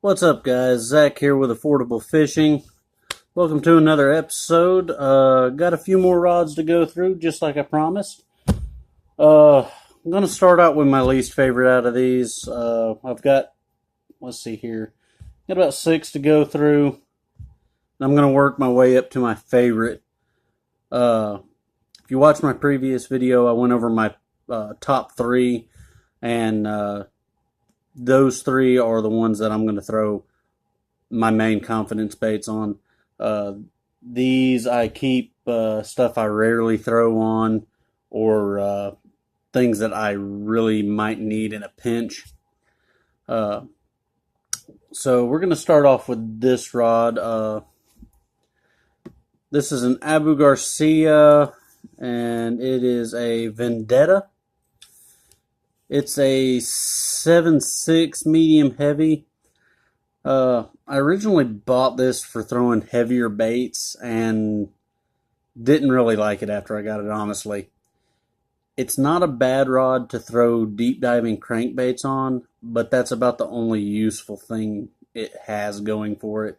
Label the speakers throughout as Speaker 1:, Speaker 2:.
Speaker 1: What's up, guys? Zach here with Affordable Fishing. Welcome to another episode. Got a few more rods to go through, just like I promised. I'm going to start out with my least favorite out of these. I've got, let's see here, got about 6 to go through. I'm going to work my way up to my favorite. If you watched my previous video, I went over my top 3, and those 3 are the ones that I'm going to throw my main confidence baits on. These I keep stuff I rarely throw on, or things that I really might need in a pinch. So we're going to start off with this rod. This is an Abu Garcia, and it is a Vendetta. It's a 7.6 medium heavy. I originally bought this for throwing heavier baits and didn't really like it after I got it, honestly. It's not a bad rod to throw deep diving crankbaits on, but that's about the only useful thing it has going for it.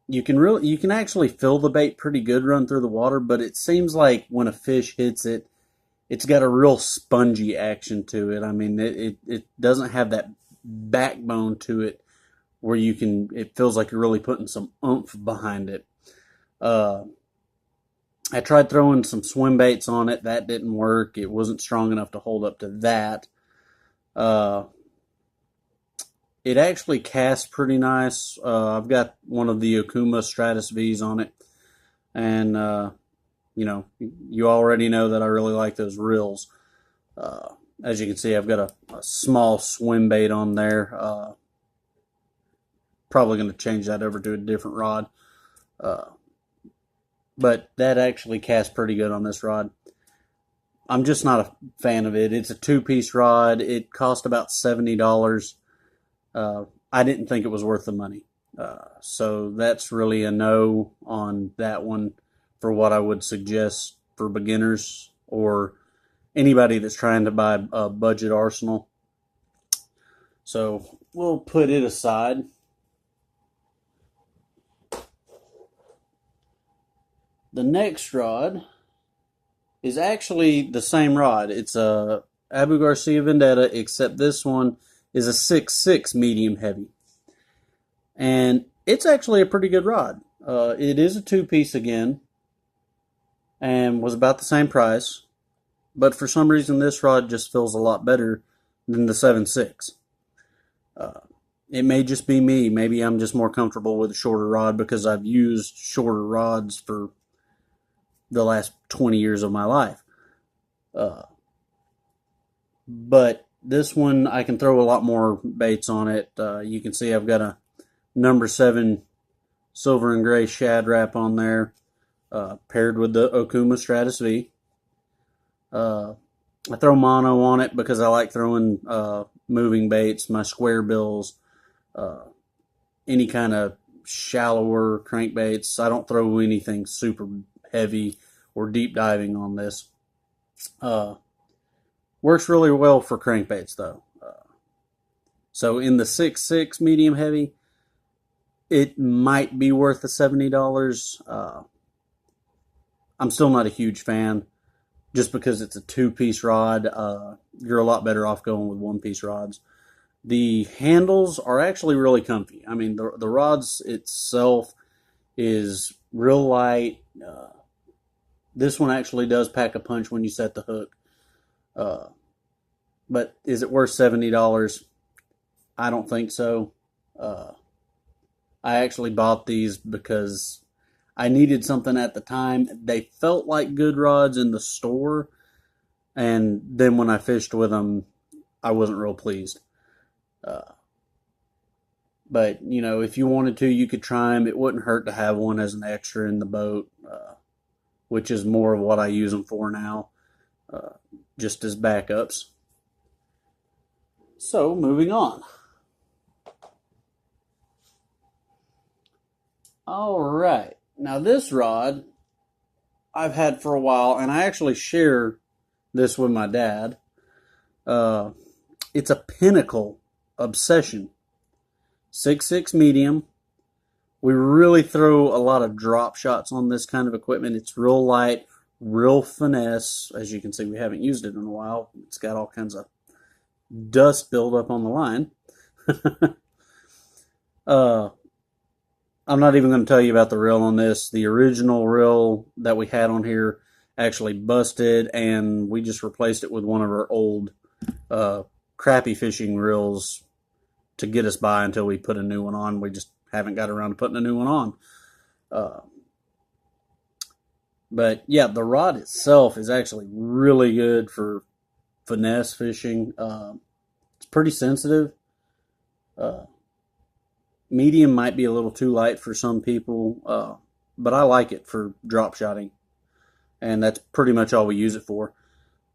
Speaker 1: You can actually feel the bait pretty good run through the water, but it seems like when a fish hits it, it's got a real spongy action to it. I mean, it doesn't have that backbone to it where it feels like you're really putting some oomph behind it. I tried throwing some swim baits on it. That didn't work. It wasn't strong enough to hold up to that. It actually casts pretty nice. I've got one of the Okuma Stratus V's on it, and you already know that I really like those reels. As you can see, I've got a small swim bait on there. Probably going to change that over to a different rod. But that actually casts pretty good on this rod. I'm just not a fan of it. It's a 2-piece rod. It cost about $70. I didn't think it was worth the money. So that's really a no on that one for what I would suggest for beginners or anybody that's trying to buy a budget arsenal. So we'll put it aside. The next rod is actually the same rod. It's a Abu Garcia Vendetta, except this one is a 6.6 medium heavy. And it's actually a pretty good rod. It is a 2-piece again, and was about the same price. But for some reason, this rod just feels a lot better than the 7.6. It may just be me. Maybe I'm just more comfortable with a shorter rod because I've used shorter rods for the last 20 years of my life. But this one, I can throw a lot more baits on it. You can see I've got a number 7 silver and gray Shad Rap on there, paired with the Okuma Stratus V. I throw mono on it because I like throwing moving baits, my square bills, any kind of shallower crankbaits. I don't throw anything super heavy or deep diving on this. Works really well for crankbaits though. So in the 6.6 medium heavy, it might be worth the $70. I'm still not a huge fan. Just because it's a 2-piece rod, you're a lot better off going with 1-piece rods. The handles are actually really comfy. I mean, the rods itself is real light. This one actually does pack a punch when you set the hook. But is it worth $70? I don't think so. I actually bought these because I needed something at the time. They felt like good rods in the store, and then when I fished with them, I wasn't real pleased. But, if you wanted to, you could try them. It wouldn't hurt to have one as an extra in the boat, which is more of what I use them for now, just as backups. So, moving on. All right. Now this rod I've had for a while, and I actually share this with my dad. It's a Pinnacle Obsession 6.6 medium. We really throw a lot of drop shots on this kind of equipment. It's real light, real finesse. As you can see, we haven't used it in a while. It's got all kinds of dust buildup on the line. I'm not even going to tell you about the reel on this. The original reel that we had on here actually busted, and we just replaced it with one of our old crappy fishing reels to get us by until we put a new one on. We just haven't got around to putting a new one on. But yeah, the rod itself is actually really good for finesse fishing. It's pretty sensitive. Medium might be a little too light for some people, but I like it for drop shotting, and that's pretty much all we use it for.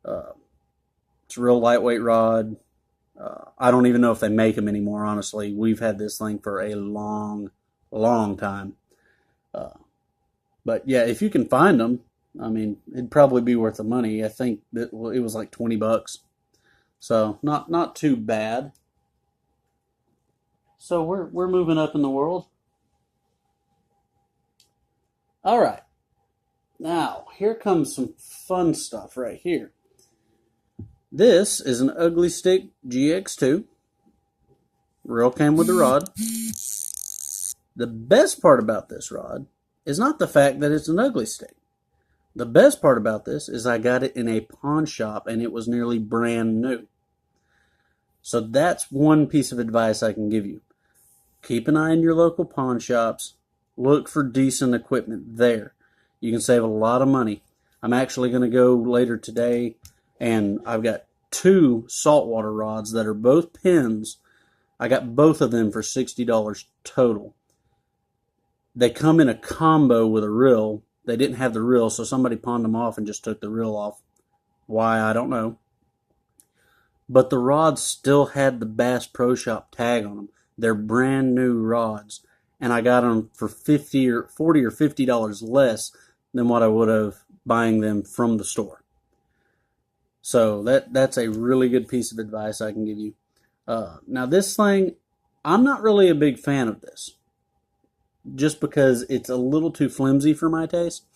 Speaker 1: It's a real lightweight rod. I don't even know if they make them anymore, honestly. We've had this thing for a long, long time. But yeah, if you can find them, I mean, it'd probably be worth the money. I think that it was like $20. So not too bad. So we're moving up in the world. All right. Now, here comes some fun stuff right here. This is an Ugly Stik GX2. Reel came with the rod. The best part about this rod is not the fact that it's an Ugly Stik. The best part about this is I got it in a pawn shop and it was nearly brand new. So that's one piece of advice I can give you. Keep an eye on your local pawn shops. Look for decent equipment there. You can save a lot of money. I'm actually going to go later today, and I've got 2 saltwater rods that are both pins. I got both of them for $60 total. They come in a combo with a reel. They didn't have the reel, so somebody pawned them off and just took the reel off. Why, I don't know. But the rods still had the Bass Pro Shop tag on them. They're brand new rods, and I got them for $40 or $50 less than what I would have buying them from the store. So that's a really good piece of advice I can give you. Now this thing, I'm not really a big fan of this, just because it's a little too flimsy for my taste.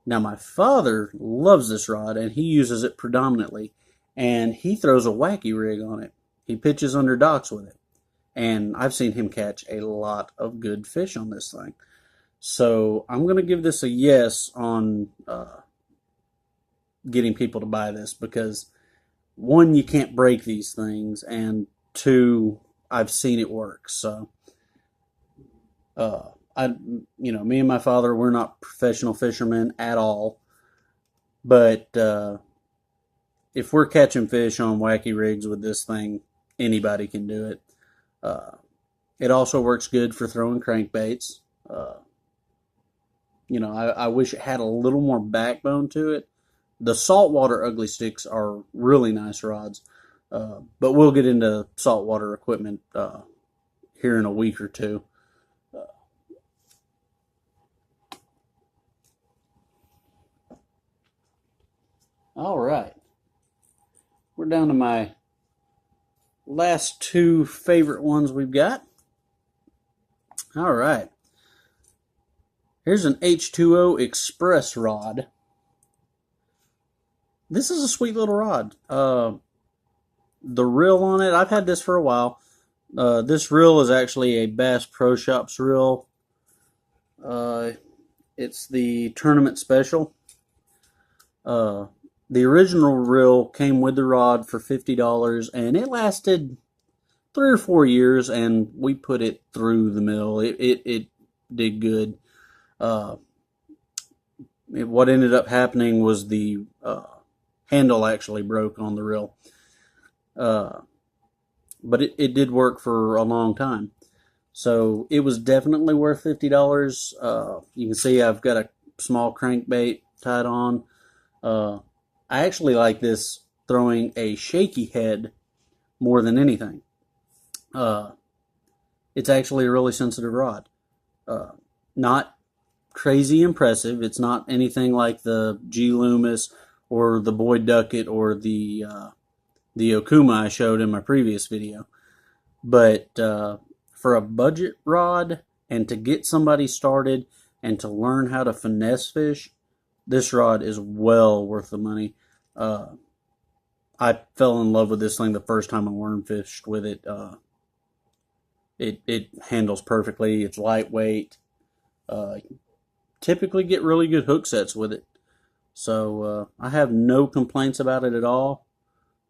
Speaker 1: Now my father loves this rod, and he uses it predominantly, and he throws a wacky rig on it. He pitches under docks with it. And I've seen him catch a lot of good fish on this thing. So I'm going to give this a yes on getting people to buy this, because 1, you can't break these things, and 2, I've seen it work. So me and my father, we're not professional fishermen at all, but if we're catching fish on wacky rigs with this thing, anybody can do it. It also works good for throwing crankbaits. I wish it had a little more backbone to it. The saltwater Ugly Stiks are really nice rods, but we'll get into saltwater equipment here in a week or two. All right, we're down to my last 2 favorite ones we've got. All right. Here's an H2O Express rod. This is a sweet little rod. The reel on it, I've had this for a while. This reel is actually a Bass Pro Shops reel. It's the Tournament Special. The original reel came with the rod for $50, and it lasted 3 or 4 years, and we put it through the mill. It did good. What ended up happening was the handle actually broke on the reel. But it did work for a long time. So it was definitely worth $50. You can see I've got a small crankbait tied on. I actually like this throwing a shaky head more than anything. It's actually a really sensitive rod. Not crazy impressive. It's not anything like the G. Loomis or the Boyd Duckett or the Okuma I showed in my previous video. But for a budget rod and to get somebody started and to learn how to finesse fish, this rod is well worth the money. I fell in love with this thing the first time I worm fished with it. It handles perfectly. It's lightweight. Typically get really good hook sets with it. So I have no complaints about it at all.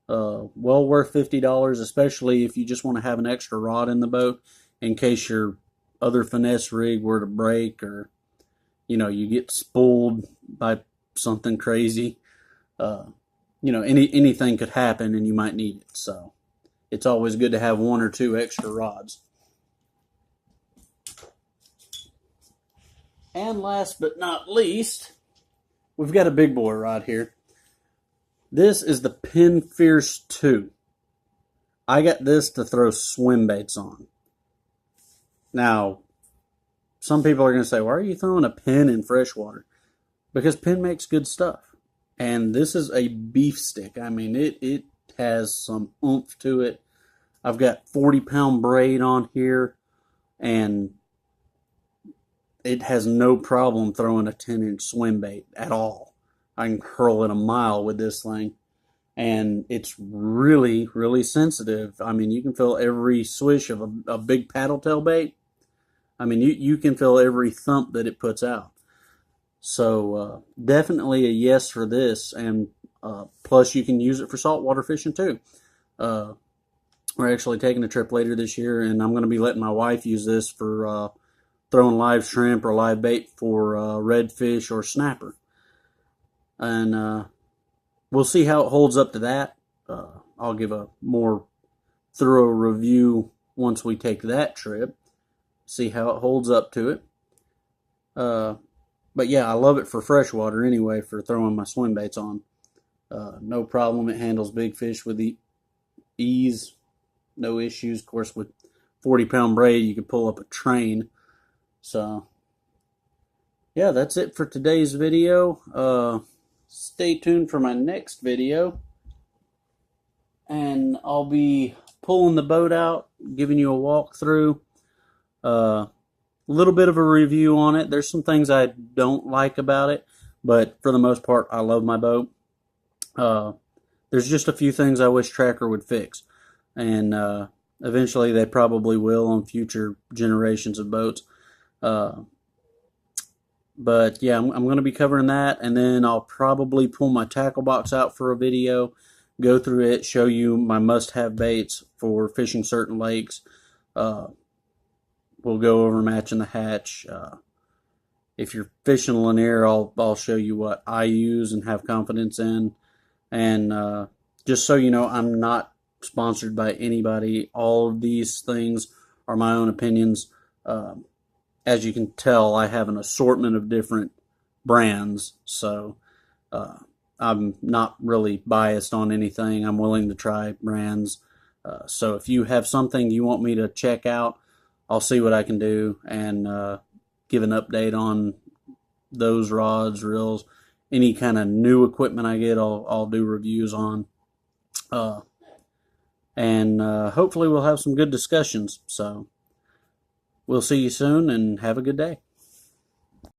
Speaker 1: Well worth $50, especially if you just want to have an extra rod in the boat in case your other finesse rig were to break, or you get spooled by something crazy. Anything could happen and you might need it. So it's always good to have one or two extra rods. And last but not least, we've got a big boy rod here. This is the Penn Fierce 2. I got this to throw swim baits on. Now, some people are going to say, why are you throwing a Penn in freshwater? Because Penn makes good stuff. And this is a beef stick. I mean, it has some oomph to it. I've got 40-pound braid on here, and it has no problem throwing a 10-inch swim bait at all. I can hurl it a mile with this thing, and it's really, really sensitive. I mean, you can feel every swish of a big paddle tail bait. I mean, you can feel every thump that it puts out. So definitely a yes for this, and plus you can use it for saltwater fishing too. We're actually taking a trip later this year, and I'm going to be letting my wife use this for throwing live shrimp or live bait for redfish or snapper. And we'll see how it holds up to that. I'll give a more thorough review once we take that trip, see how it holds up to it. But yeah, I love it for freshwater anyway, for throwing my swim baits on. No problem. It handles big fish with ease, no issues. Of course, with 40-pound braid, you can pull up a train. So yeah, that's it for today's video. Stay tuned for my next video, and I'll be pulling the boat out, giving you a walkthrough, a little bit of a review on it. There's some things I don't like about it, but for the most part, I love my boat. There's just a few things I wish Tracker would fix, and eventually they probably will on future generations of boats. But yeah, I'm going to be covering that, and then I'll probably pull my tackle box out for a video, go through it, show you my must-have baits for fishing certain lakes. We'll go over matching the hatch. If you're fishing Lanier, I'll show you what I use and have confidence in. And just so you know, I'm not sponsored by anybody. All of these things are my own opinions. As you can tell, I have an assortment of different brands, so I'm not really biased on anything. I'm willing to try brands. So if you have something you want me to check out, I'll see what I can do and give an update on those rods, reels, any kind of new equipment I get, I'll do reviews on. And hopefully we'll have some good discussions. So we'll see you soon, and have a good day.